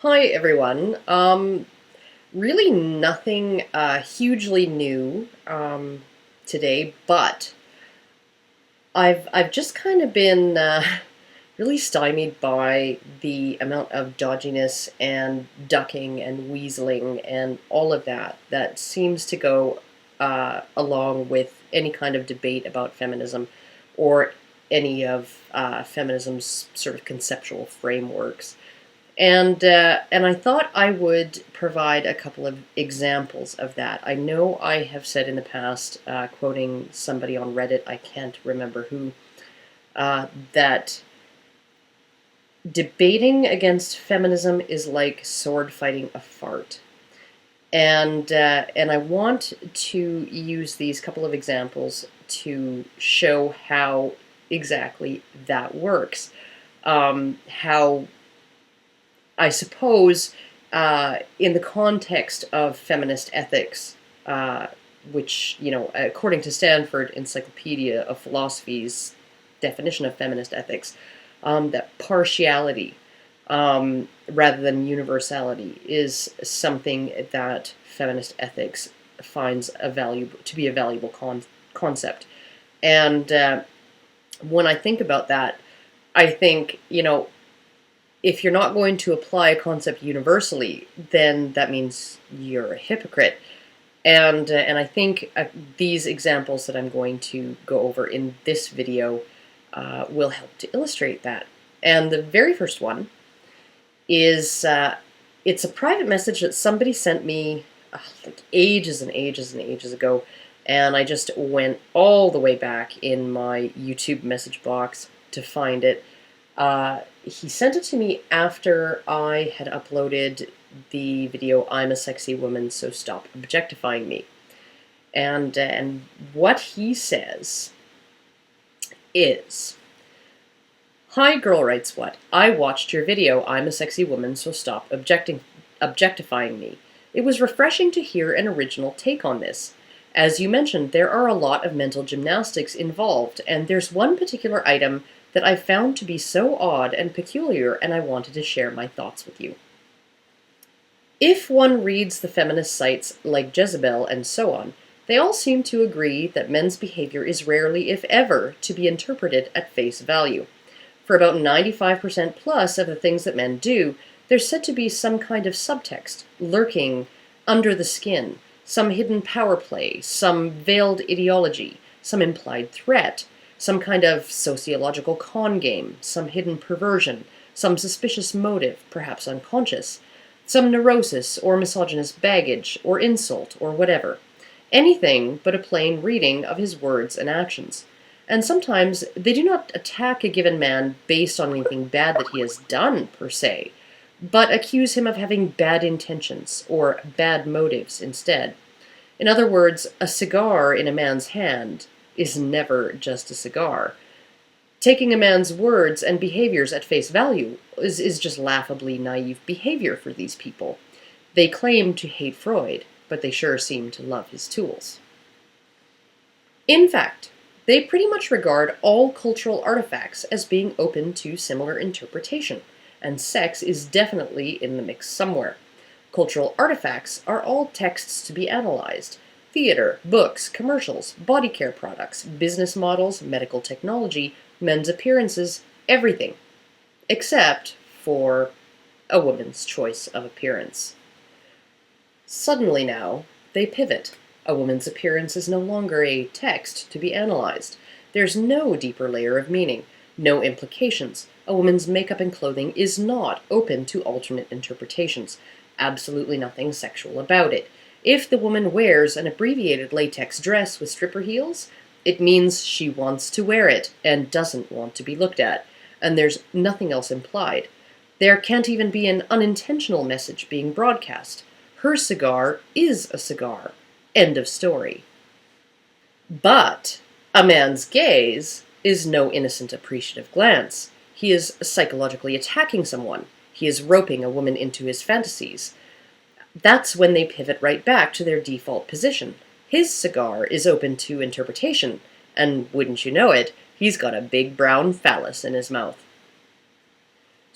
Hi everyone. Really nothing hugely new today, but I've just kind of been really stymied by the amount of dodginess and ducking and weaseling and all of that seems to go along with any kind of debate about feminism or any of feminism's sort of conceptual frameworks. And I thought I would provide a couple of examples of that. I know I have said in the past, quoting somebody on Reddit, I can't remember who, that debating against feminism is like sword fighting a fart. And I want to use these couple of examples to show how exactly that works. How I suppose, in the context of feminist ethics, which, according to Stanford Encyclopedia of Philosophy's definition of feminist ethics, that partiality, rather than universality, is something that feminist ethics finds to be a valuable concept. And when I think about that, I think, if you're not going to apply a concept universally, then that means you're a hypocrite. And I think these examples that I'm going to go over in this video will help to illustrate that. And the very first one is it's a private message that somebody sent me like ages and ages and ages ago, and I just went all the way back in my YouTube message box to find it. He sent it to me after I had uploaded the video, "I'm a Sexy Woman, so Stop Objectifying Me." And what he says is, "Hi, Girl Writes What. I watched your video, I'm a Sexy Woman, so Stop Objectifying Me. It was refreshing to hear an original take on this. As you mentioned, there are a lot of mental gymnastics involved, and there's one particular item that I found to be so odd and peculiar, and I wanted to share my thoughts with you. If one reads the feminist sites like Jezebel and so on, they all seem to agree that men's behavior is rarely, if ever, to be interpreted at face value. For about 95% plus of the things that men do, there's said to be some kind of subtext, lurking under the skin, some hidden power play, some veiled ideology, some implied threat, some kind of sociological con game, some hidden perversion, some suspicious motive, perhaps unconscious, some neurosis or misogynist baggage or insult or whatever. Anything but a plain reading of his words and actions. And sometimes they do not attack a given man based on anything bad that he has done, per se, but accuse him of having bad intentions or bad motives instead. In other words, a cigar in a man's hand is never just a cigar. Taking a man's words and behaviors at face value is just laughably naive behavior for these people. They claim to hate Freud, but they sure seem to love his tools. In fact, they pretty much regard all cultural artifacts as being open to similar interpretation, and sex is definitely in the mix somewhere. Cultural artifacts are all texts to be analyzed. Theater, books, commercials, body care products, business models, medical technology, men's appearances, everything. Except for a woman's choice of appearance. Suddenly now, they pivot. A woman's appearance is no longer a text to be analyzed. There's no deeper layer of meaning, no implications. A woman's makeup and clothing is not open to alternate interpretations. Absolutely nothing sexual about it. If the woman wears an abbreviated latex dress with stripper heels, it means she wants to wear it and doesn't want to be looked at, and there's nothing else implied. There can't even be an unintentional message being broadcast. Her cigar is a cigar. End of story. But a man's gaze is no innocent appreciative glance. He is psychologically attacking someone. He is roping a woman into his fantasies. That's when they pivot right back to their default position. His cigar is open to interpretation, and wouldn't you know it, he's got a big brown phallus in his mouth.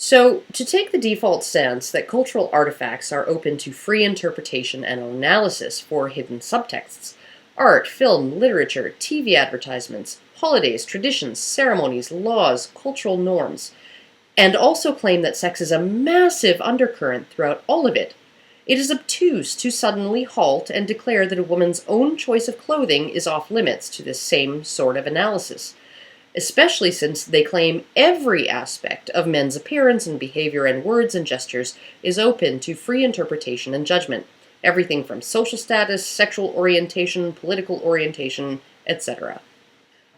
So, to take the default stance that cultural artifacts are open to free interpretation and analysis for hidden subtexts, art, film, literature, TV advertisements, holidays, traditions, ceremonies, laws, cultural norms, and also claim that sex is a massive undercurrent throughout all of it, it is obtuse to suddenly halt and declare that a woman's own choice of clothing is off limits to this same sort of analysis, especially since they claim every aspect of men's appearance and behavior and words and gestures is open to free interpretation and judgment. Everything from social status, sexual orientation, political orientation, etc.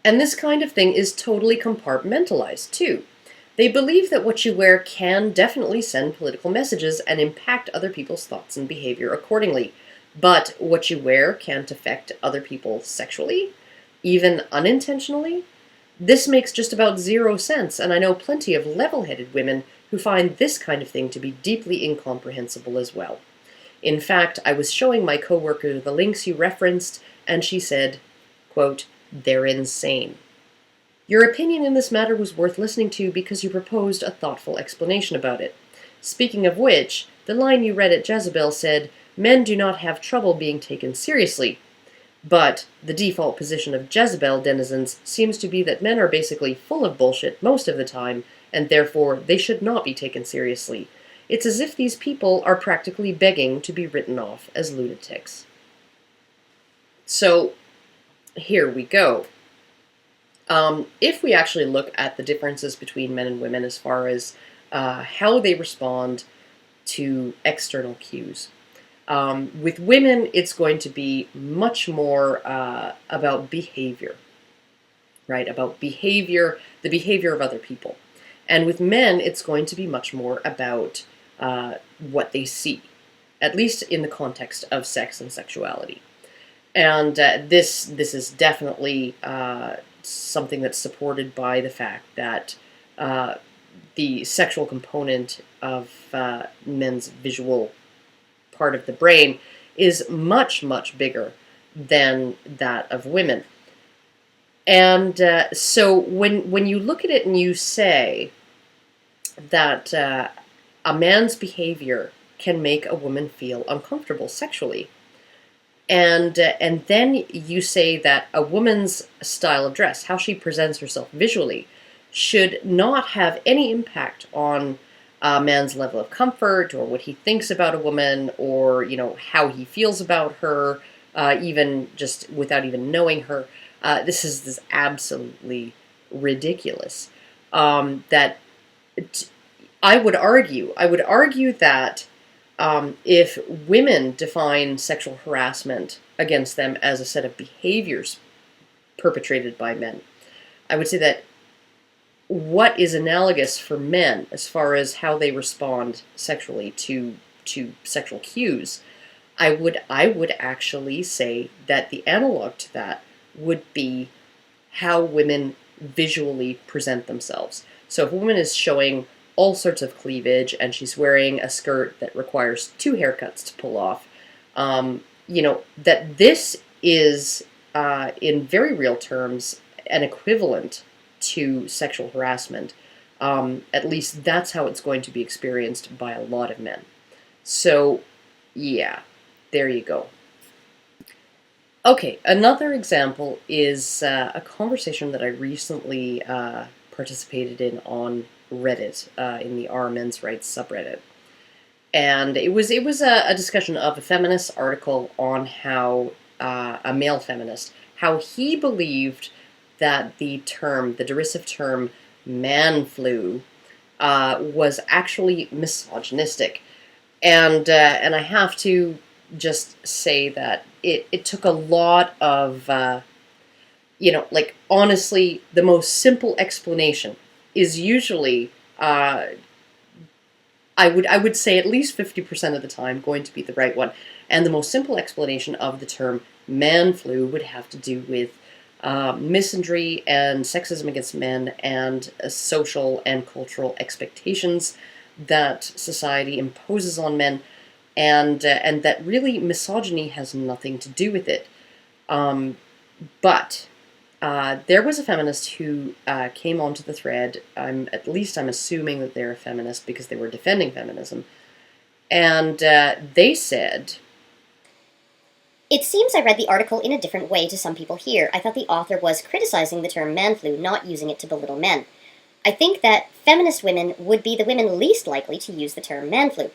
And this kind of thing is totally compartmentalized, too. They believe that what you wear can definitely send political messages and impact other people's thoughts and behavior accordingly. But what you wear can't affect other people sexually, even unintentionally. This makes just about zero sense, and I know plenty of level-headed women who find this kind of thing to be deeply incomprehensible as well. In fact, I was showing my coworker the links you referenced, and she said, quote, "They're insane." Your opinion in this matter was worth listening to because you proposed a thoughtful explanation about it. Speaking of which, the line you read at Jezebel said, "Men do not have trouble being taken seriously." But the default position of Jezebel denizens seems to be that men are basically full of bullshit most of the time, and therefore they should not be taken seriously. It's as if these people are practically begging to be written off as lunatics. So, here we go. If we actually look at the differences between men and women as far as how they respond to external cues, with women, it's going to be much more about behavior, right? About behavior, the behavior of other people. And with men, it's going to be much more about what they see, at least in the context of sex and sexuality. And this is definitely something that's supported by the fact that the sexual component of men's visual part of the brain is much, much bigger than that of women. And so when you look at it and you say that a man's behavior can make a woman feel uncomfortable sexually, and then you say that a woman's style of dress, how she presents herself visually, should not have any impact on a man's level of comfort or what he thinks about a woman, or how he feels about her, even just without even knowing her. This is absolutely ridiculous. That I would argue that if women define sexual harassment against them as a set of behaviors perpetrated by men, I would say that what is analogous for men as far as how they respond sexually to sexual cues, I would actually say that the analog to that would be how women visually present themselves. So if a woman is showing all sorts of cleavage and she's wearing a skirt that requires 2 haircuts to pull off, that this is, in very real terms, an equivalent to sexual harassment. At least that's how it's going to be experienced by a lot of men. So, yeah, there you go. Okay, another example is a conversation that I recently participated in on Reddit, in the R Men's Rights subreddit. And it was a discussion of a feminist article on how a male feminist, how he believed that the derisive term man flu was actually misogynistic. And I have to just say that it took a lot of, honestly, the most simple explanation is usually, I would say at least 50% of the time, going to be the right one. And the most simple explanation of the term man flu would have to do with misandry and sexism against men and social and cultural expectations that society imposes on men, and that really misogyny has nothing to do with it. But There was a feminist who came onto the thread. I'm assuming that they're a feminist because they were defending feminism, and they said, "It seems I read the article in a different way to some people here. I thought the author was criticizing the term man flu, not using it to belittle men. I think that feminist women would be the women least likely to use the term man flu.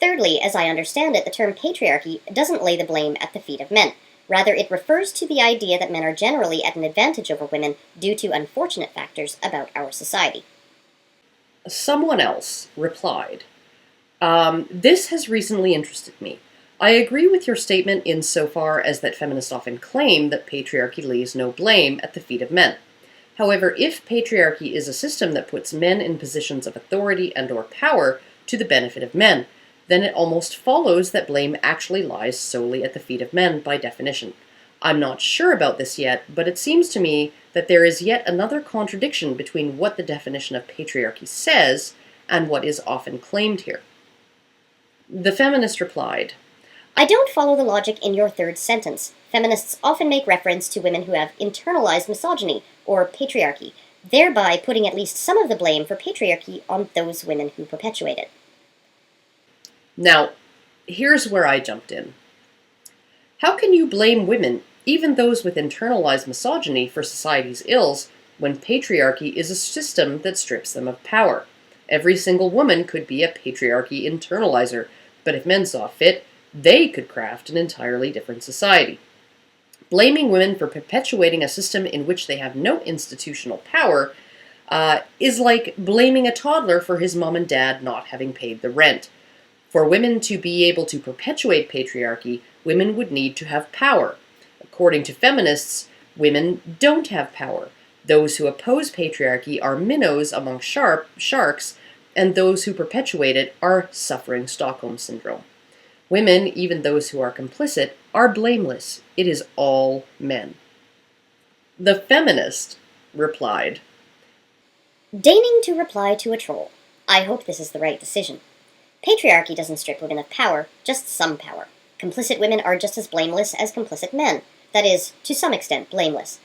Thirdly, as I understand it, the term patriarchy doesn't lay the blame at the feet of men. Rather, it refers to the idea that men are generally at an advantage over women due to unfortunate factors about our society." someone else replied, this has recently interested me. I agree with your statement insofar as that feminists often claim that patriarchy lays no blame at the feet of men. However, if patriarchy is a system that puts men in positions of authority and or power to the benefit of men, then it almost follows that blame actually lies solely at the feet of men by definition. I'm not sure about this yet, but it seems to me that there is yet another contradiction between what the definition of patriarchy says and what is often claimed here. The feminist replied, "I don't follow the logic in your third sentence. Feminists often make reference to women who have internalized misogyny, or patriarchy, thereby putting at least some of the blame for patriarchy on those women who perpetuate it." Now, here's where I jumped in. How can you blame women, even those with internalized misogyny, for society's ills when patriarchy is a system that strips them of power? Every single woman could be a patriarchy internalizer, but if men saw fit, they could craft an entirely different society. Blaming women for perpetuating a system in which they have no institutional power is like blaming a toddler for his mom and dad not having paid the rent. For women to be able to perpetuate patriarchy, women would need to have power. According to feminists, women don't have power. Those who oppose patriarchy are minnows among sharks, and those who perpetuate it are suffering Stockholm Syndrome. Women, even those who are complicit, are blameless. It is all men. The feminist replied, Deigning to reply to a troll. I hope this is the right decision. Patriarchy doesn't strip women of power, just some power. Complicit women are just as blameless as complicit men. That is, to some extent, blameless.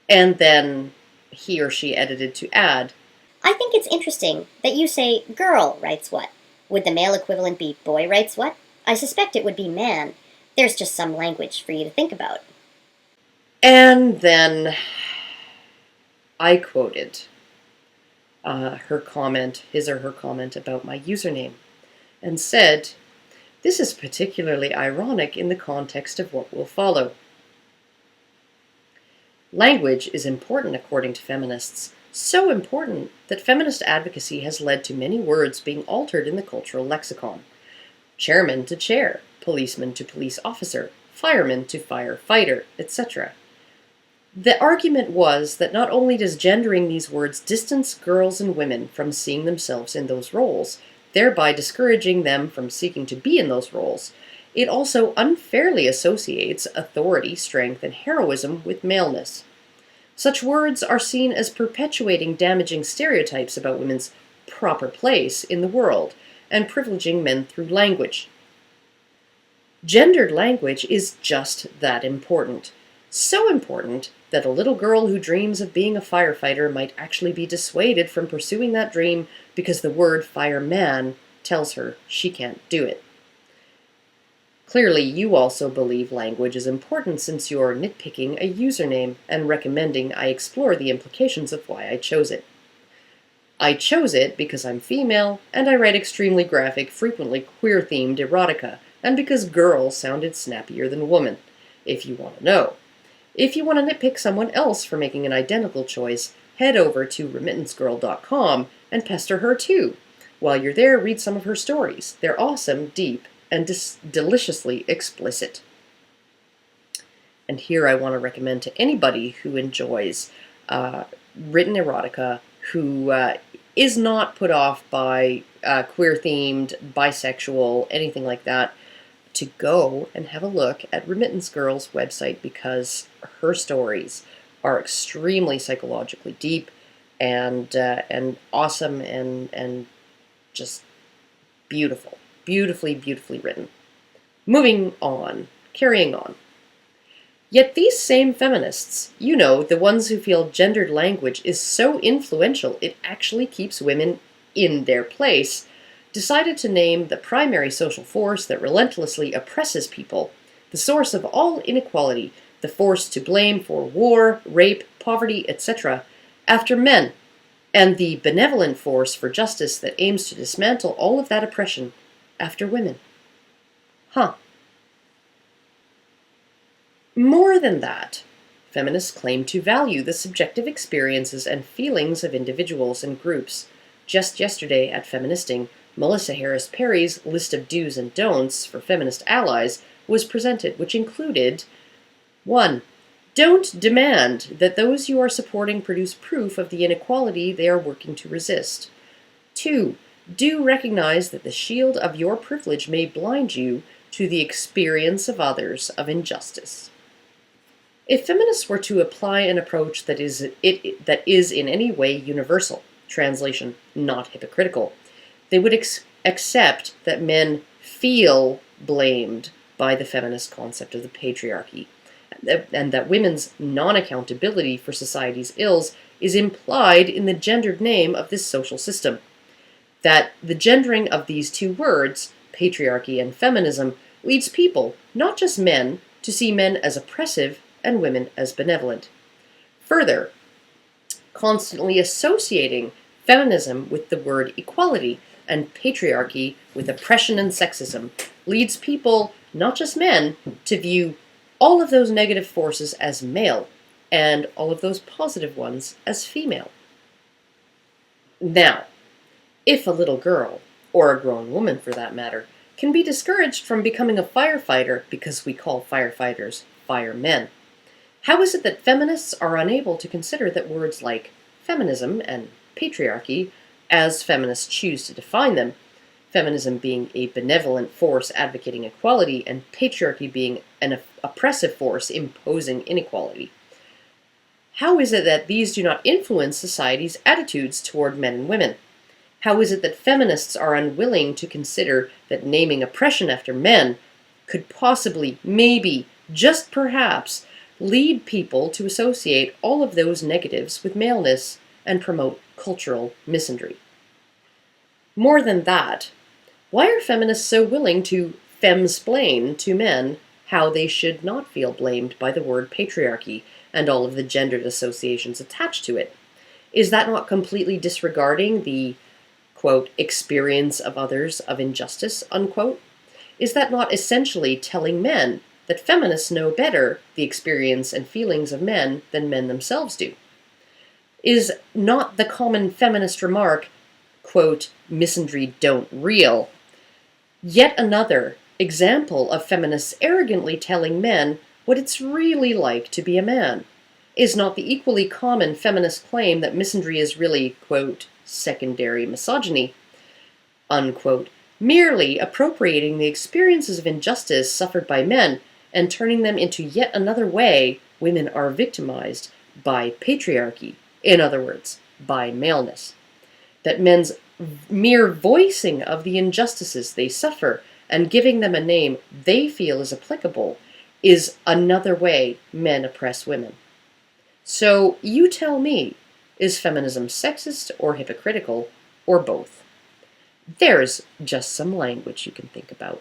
And then he or she edited to add, I think it's interesting that you say girl writes what. Would the male equivalent be boy writes what? I suspect it would be man. There's just some language for you to think about. And then I quoted her comment, his or her comment about my username, and said, this is particularly ironic in the context of what will follow. Language is important according to feminists, so important that feminist advocacy has led to many words being altered in the cultural lexicon. Chairman to chair, policeman to police officer, fireman to firefighter, etc. The argument was that not only does gendering these words distance girls and women from seeing themselves in those roles, thereby discouraging them from seeking to be in those roles, it also unfairly associates authority, strength, and heroism with maleness. Such words are seen as perpetuating damaging stereotypes about women's proper place in the world and privileging men through language. Gendered language is just that important. So important that a little girl who dreams of being a firefighter might actually be dissuaded from pursuing that dream because the word fireman tells her she can't do it. Clearly, you also believe language is important since you're nitpicking a username and recommending I explore the implications of why I chose it. I chose it because I'm female and I write extremely graphic, frequently queer-themed erotica, and because girl sounded snappier than woman, if you want to know. If you want to nitpick someone else for making an identical choice, head over to remittanceGirl.com and pester her too. While you're there, read some of her stories. They're awesome, deep, and deliciously explicit. And here I want to recommend to anybody who enjoys written erotica, who is not put off by queer-themed, bisexual, anything like that, to go and have a look at Remittance Girl's website because her stories are extremely psychologically deep and awesome and just beautiful. Beautifully, beautifully written. Moving on. Carrying on. Yet these same feminists, you know, the ones who feel gendered language is so influential it actually keeps women in their place, decided to name the primary social force that relentlessly oppresses people, the source of all inequality, the force to blame for war, rape, poverty, etc., after men, and the benevolent force for justice that aims to dismantle all of that oppression after women. Huh. More than that, feminists claim to value the subjective experiences and feelings of individuals and groups. Just yesterday at Feministing, Melissa Harris Perry's list of do's and don'ts for feminist allies was presented, which included 1. Don't demand that those you are supporting produce proof of the inequality they are working to resist. 2. Do recognize that the shield of your privilege may blind you to the experience of others of injustice. If feminists were to apply an approach that is in any way universal, translation, not hypocritical, they would accept that men feel blamed by the feminist concept of the patriarchy, and that women's non-accountability for society's ills is implied in the gendered name of this social system. That the gendering of these two words, patriarchy and feminism, leads people, not just men, to see men as oppressive and women as benevolent. Further, constantly associating feminism with the word equality and patriarchy with oppression and sexism leads people, not just men, to view all of those negative forces as male and all of those positive ones as female. Now, if a little girl, or a grown woman for that matter, can be discouraged from becoming a firefighter because we call firefighters firemen, how is it that feminists are unable to consider that words like feminism and patriarchy, as feminists choose to define them, feminism being a benevolent force advocating equality and patriarchy being an oppressive force imposing inequality? How is it that these do not influence society's attitudes toward men and women? How is it that feminists are unwilling to consider that naming oppression after men could possibly, maybe, just perhaps, lead people to associate all of those negatives with maleness and promote cultural misandry? More than that, why are feminists so willing to femsplain to men how they should not feel blamed by the word patriarchy and all of the gendered associations attached to it? Is that not completely disregarding the, quote, experience of others of injustice, unquote? Is that not essentially telling men that feminists know better the experience and feelings of men than men themselves do? Is not the common feminist remark, quote, misandry don't real, yet another example of feminists arrogantly telling men what it's really like to be a man? Is not the equally common feminist claim that misandry is really, quote, secondary misogyny, unquote, merely appropriating the experiences of injustice suffered by men and turning them into yet another way women are victimized by patriarchy, in other words, by maleness? That men's mere voicing of the injustices they suffer and giving them a name they feel is applicable is another way men oppress women. So you tell me, is feminism sexist or hypocritical, or both? There's just some language you can think about.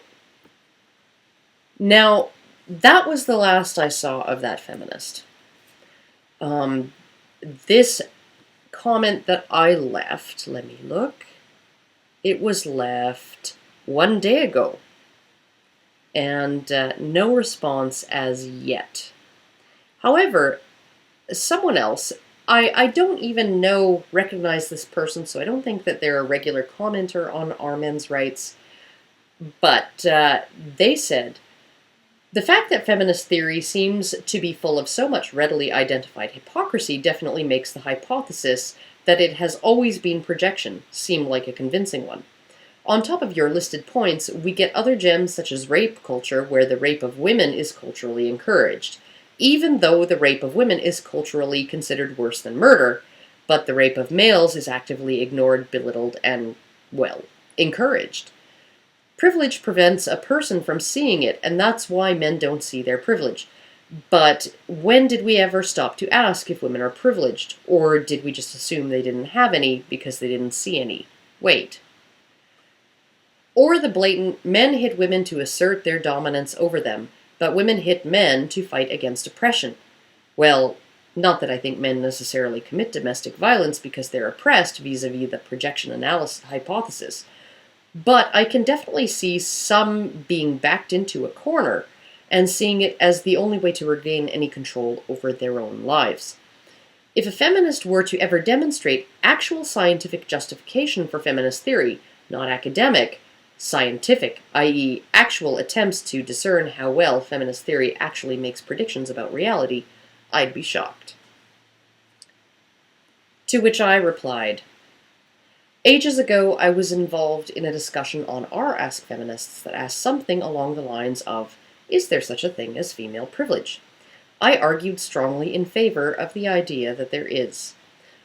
Now, that was the last I saw of that feminist. This comment that I left, let me look. It was left 1 day ago, and no response as yet. However, someone else, I don't even recognize this person, so I don't think that they're a regular commenter on our men's rights, but they said, the fact that feminist theory seems to be full of so much readily identified hypocrisy definitely makes the hypothesis that it has always been projection seem like a convincing one. On top of your listed points, we get other gems such as rape culture, where the rape of women is culturally encouraged, even though the rape of women is culturally considered worse than murder, but the rape of males is actively ignored, belittled, and, well, encouraged. Privilege prevents a person from seeing it, and that's why men don't see their privilege. But when did we ever stop to ask if women are privileged? Or did we just assume they didn't have any because they didn't see any? Wait. Or the blatant men hit women to assert their dominance over them, but women hit men to fight against oppression. Well, not that I think men necessarily commit domestic violence because they're oppressed vis-a-vis the projection analysis hypothesis, but I can definitely see some being backed into a corner and seeing it as the only way to regain any control over their own lives. If a feminist were to ever demonstrate actual scientific justification for feminist theory, not academic, scientific, i.e., actual attempts to discern how well feminist theory actually makes predictions about reality, I'd be shocked. To which I replied, ages ago I was involved in a discussion on our Ask Feminists that asked something along the lines of, is there such a thing as female privilege? I argued strongly in favor of the idea that there is.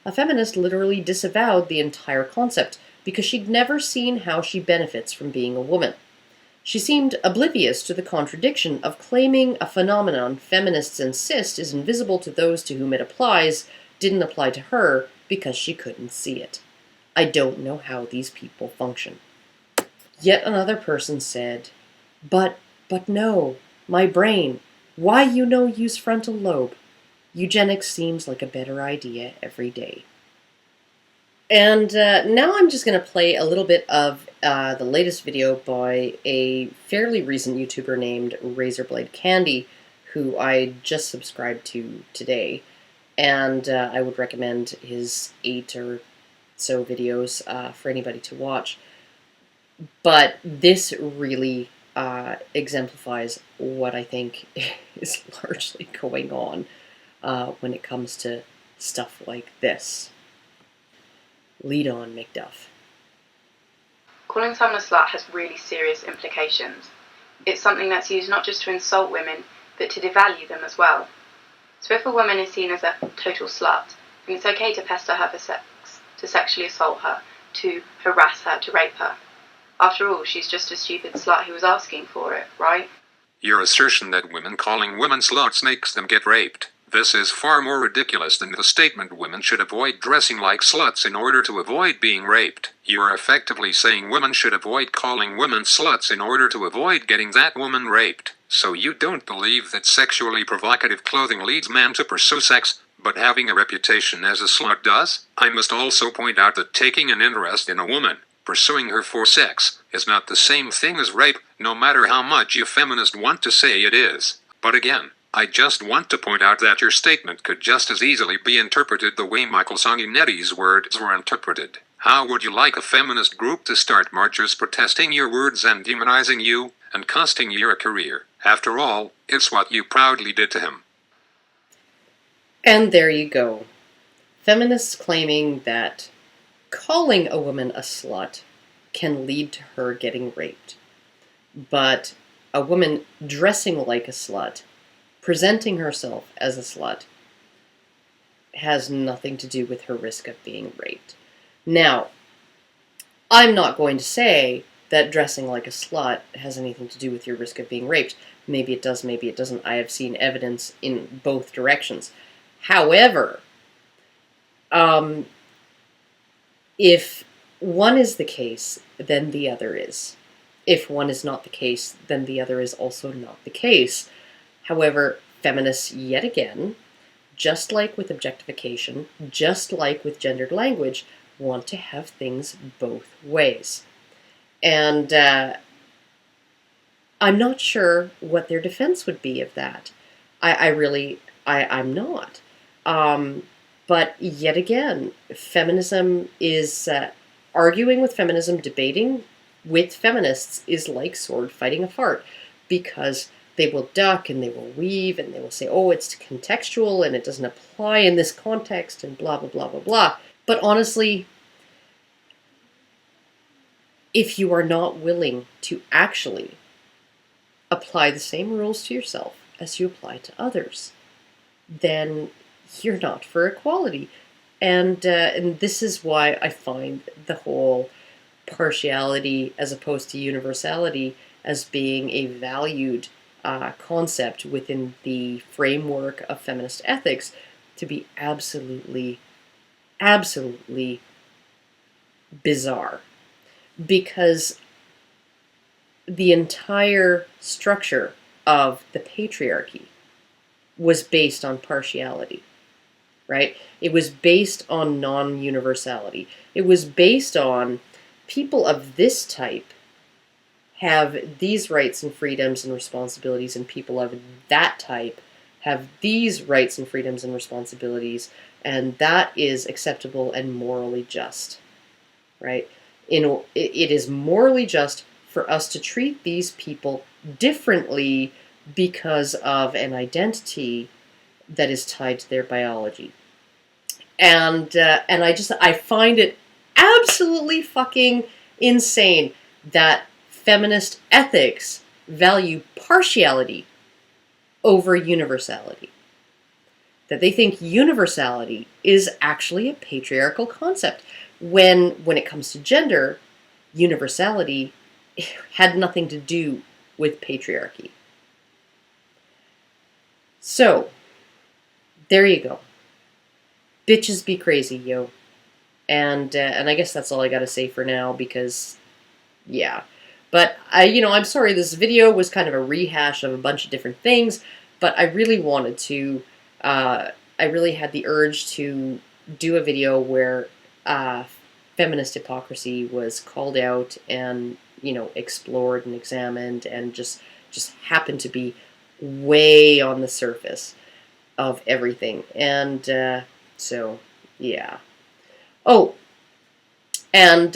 A feminist literally disavowed the entire concept because she'd never seen how she benefits from being a woman. She seemed oblivious to the contradiction of claiming a phenomenon feminists insist is invisible to those to whom it applies didn't apply to her because she couldn't see it. I don't know how these people function. Yet another person said, But no, my brain. Why you no use frontal lobe? Eugenics seems like a better idea every day. And now I'm just going to play a little bit of the latest video by a fairly recent YouTuber named Razorblade Candy, who I just subscribed to today. And I would recommend his 8 or so videos for anybody to watch. But this really exemplifies what I think is largely going on when it comes to stuff like this. Lead on, McDuff. Calling someone a slut has really serious implications. It's something that's used not just to insult women, but to devalue them as well. So if a woman is seen as a total slut, then it's okay to pester her for sex, to sexually assault her, to harass her, to rape her. After all, she's just a stupid slut who was asking for it, right? Your assertion that women calling women sluts makes them get raped. This is far more ridiculous than the statement women should avoid dressing like sluts in order to avoid being raped. You are effectively saying women should avoid calling women sluts in order to avoid getting that woman raped. So you don't believe that sexually provocative clothing leads men to pursue sex, but having a reputation as a slut does? I must also point out that taking an interest in a woman, pursuing her for sex, is not the same thing as rape, no matter how much you feminists want to say it is. But again, I just want to point out that your statement could just as easily be interpreted the way Michael Sanguinetti's words were interpreted. How would you like a feminist group to start marchers protesting your words and demonizing you, and costing you your career? After all, it's what you proudly did to him. And there you go. Feminists claiming that calling a woman a slut can lead to her getting raped. But a woman dressing like a slut, presenting herself as a slut, has nothing to do with her risk of being raped. Now, I'm not going to say that dressing like a slut has anything to do with your risk of being raped. Maybe it does, maybe it doesn't. I have seen evidence in both directions. However, if one is the case, then the other is. If one is not the case, then the other is also not the case. However, feminists, yet again, just like with objectification, just like with gendered language, want to have things both ways. And I'm not sure what their defense would be of that. I'm not. But yet again, feminism is arguing with feminism, debating with feminists is like sword fighting a fart, because they will duck and they will weave and they will say, oh, it's contextual and it doesn't apply in this context and blah, blah, blah, blah, blah. But honestly, if you are not willing to actually apply the same rules to yourself as you apply to others, then you're not for equality. And this is why I find the whole partiality as opposed to universality as being a valued concept within the framework of feminist ethics to be absolutely, absolutely bizarre. Because the entire structure of the patriarchy was based on partiality, right? It was based on non-universality. It was based on people of this type have these rights and freedoms and responsibilities, and people of that type have these rights and freedoms and responsibilities, and that is acceptable and morally just, right? It is morally just for us to treat these people differently because of an identity that is tied to their biology. And I find it absolutely fucking insane that feminist ethics value partiality over universality. That they think universality is actually a patriarchal concept. When it comes to gender, universality had nothing to do with patriarchy. So, there you go. Bitches be crazy, yo. And I guess that's all I gotta say for now, because, yeah. But, I'm sorry, this video was kind of a rehash of a bunch of different things, but I really wanted to, I really had the urge to do a video where feminist hypocrisy was called out and, explored and examined, and just happened to be way on the surface of everything. And so, yeah. Oh, and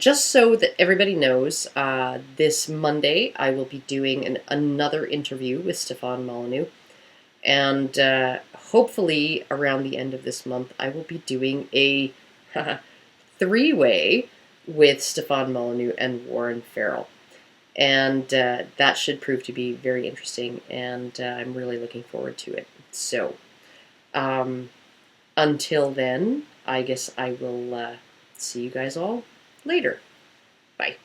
just so that everybody knows, this Monday I will be doing another interview with Stefan Molyneux, and hopefully around the end of this month I will be doing a three-way with Stefan Molyneux and Warren Farrell, and that should prove to be very interesting, and I'm really looking forward to it. So, until then, I guess I will see you guys all later. Bye.